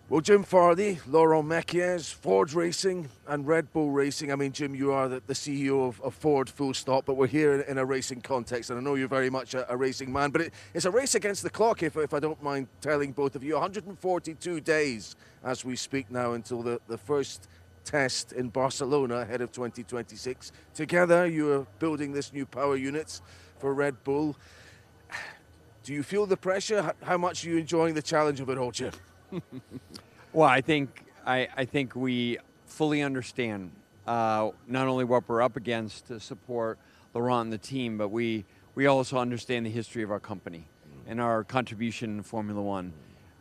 Well, Jim Farley, Laurent Mekies, Ford Racing and Red Bull Racing. I mean, Jim, you are the CEO of Ford, full stop, but we're here in a racing context, and I know you're very much a racing man, but it's a race against the clock, if I don't mind telling both of you. 142 days as we speak now until the first test in Barcelona ahead of 2026. Together, you are building this new power unit for Red Bull. Do you feel the pressure? How much are you enjoying the challenge of it all, Jim? Well, I think we fully understand not only what we're up against to support Laurent and the team, but we also understand the history of our company and our contribution in Formula One.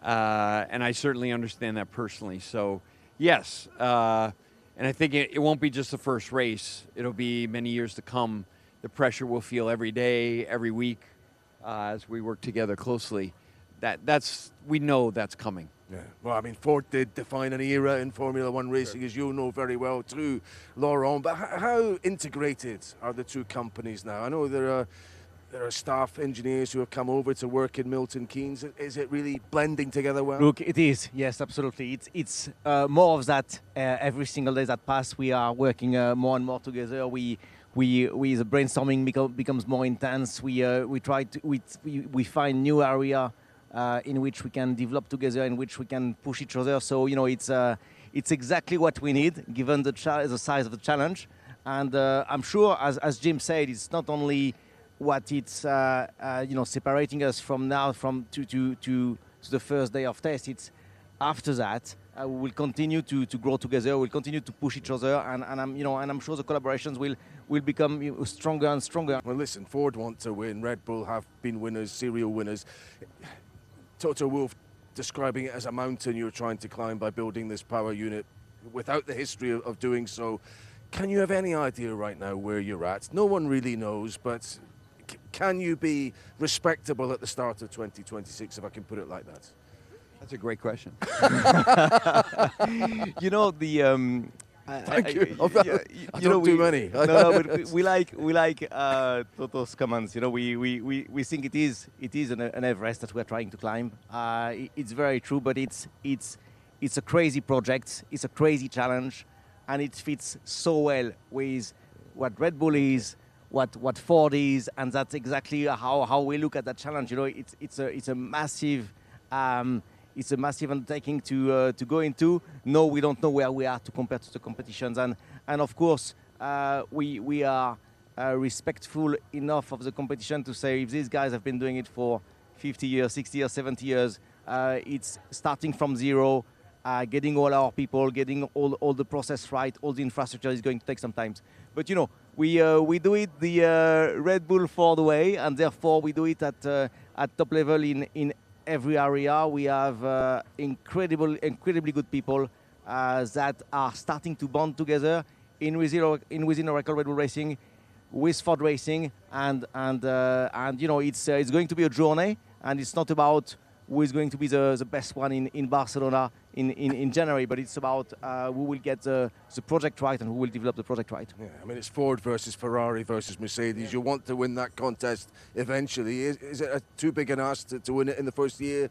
And I certainly understand that personally. So, yes, and I think it won't be just the first race. It'll be many years to come. The pressure we'll feel every day, every week, as we work together closely. We know that's coming. Yeah, well, I mean, Ford did define an era in Formula One racing, as you know very well too, Laurent. But how integrated are the two companies now? I know there are staff engineers who have come over to work in Milton Keynes. Is it really blending together well? Look, it is. Yes, absolutely. It's more of that every single day that pass. We are working more and more together. The brainstorming becomes more intense. We find new area in which we can develop together, in which we can push each other. So it's exactly what we need, given the size of the challenge. And I'm sure, as Jim said, it's not only what it's separating us from now to the first day of test. It's after that we will continue to grow together. We'll continue to push each other, and I'm sure the collaborations will become stronger and stronger. Well, listen, Ford want to win. Red Bull have been winners, serial winners. Toto Wolff describing it as a mountain you're trying to climb by building this power unit without the history of doing so. Can you have any idea right now where you're at? No one really knows, but can you be respectable at the start of 2026, if I can put it like that? That's a great question. Thank you. I don't do many. But we like Toto's comments. We think it is an Everest that we're trying to climb. It's very true, but it's a crazy project. It's a crazy challenge, and it fits so well with what Red Bull is, what Ford is, and that's exactly how we look at that challenge. It's a massive. It's a massive undertaking to go into. No, we don't know where we are to compare to the competitions, and of course we are respectful enough of the competition to say if these guys have been doing it for 50 years, 60 years, 70 years, it's starting from zero, getting all our people, getting all the process right, all the infrastructure is going to take some time. But we do it the Red Bull Ford way, and therefore we do it at top level in every area. We have incredibly good people that are starting to bond together within Oracle Red Bull Racing, with Ford Racing, and it's going to be a journey, and it's not about who is going to be the best one in Barcelona in January, but it's about who will get the project right and who will develop the project right. Yeah, I mean, it's Ford versus Ferrari versus Mercedes. Yeah. You want to win that contest eventually. Is it too big an ask to win it in the first year?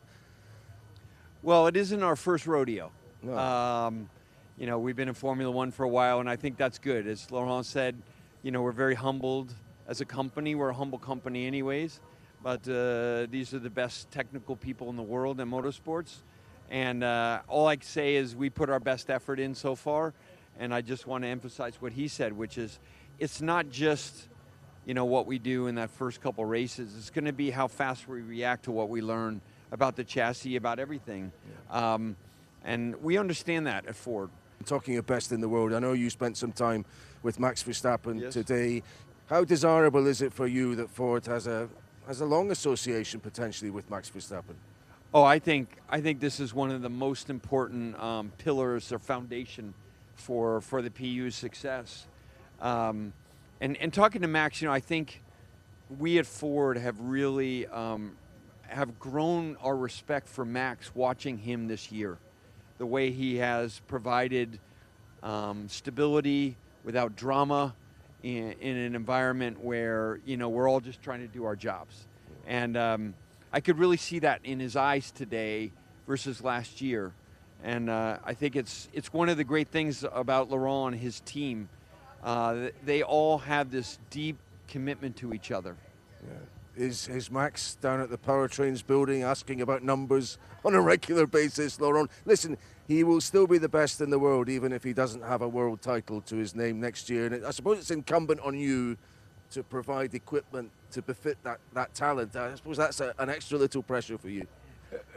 Well, it isn't our first rodeo. No. We've been in Formula One for a while, and I think that's good. As Laurent said, we're very humbled as a company. We're a humble company anyways. But these are the best technical people in the world in motorsports. And all I can say is we put our best effort in so far. And I just want to emphasize what he said, which is it's not just, what we do in that first couple races. It's going to be how fast we react to what we learn about the chassis, about everything. Yeah. And we understand that at Ford. Talking of best in the world, I know you spent some time with Max Verstappen. Yes. Today. How desirable is it for you that Ford has a long association potentially with Max Verstappen? Oh, I think this is one of the most important pillars or foundation for the PU's success. And talking to Max, I think we at Ford have really have grown our respect for Max watching him this year. The way he has provided stability without drama, in an environment where, we're all just trying to do our jobs. And I could really see that in his eyes today versus last year. And I think it's one of the great things about Laurent and his team. They all have this deep commitment to each other. Yeah. Is Max down at the powertrains building asking about numbers on a regular basis, Laurent? Listen, he will still be the best in the world even if he doesn't have a world title to his name next year. And I suppose it's incumbent on you to provide equipment to befit that talent. I suppose that's an extra little pressure for you.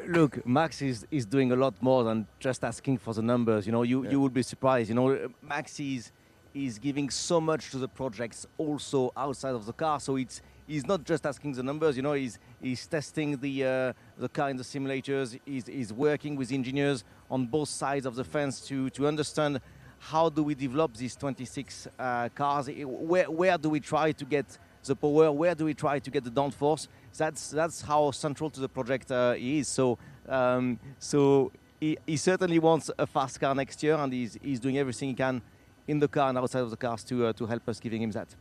Look, Max is doing a lot more than just asking for the numbers. You know, you would be surprised. You know, Max is giving so much to the projects also outside of the car. So he's not just asking the numbers. You know, he's testing the car in the simulators. He's working with engineers on both sides of the fence to understand how do we develop these 26 cars. Where do we try to get the power? Where do we try to get the downforce? That's how central to the project he is. So he certainly wants a fast car next year, and he's doing everything he can in the car and outside of the cars to help us giving him that.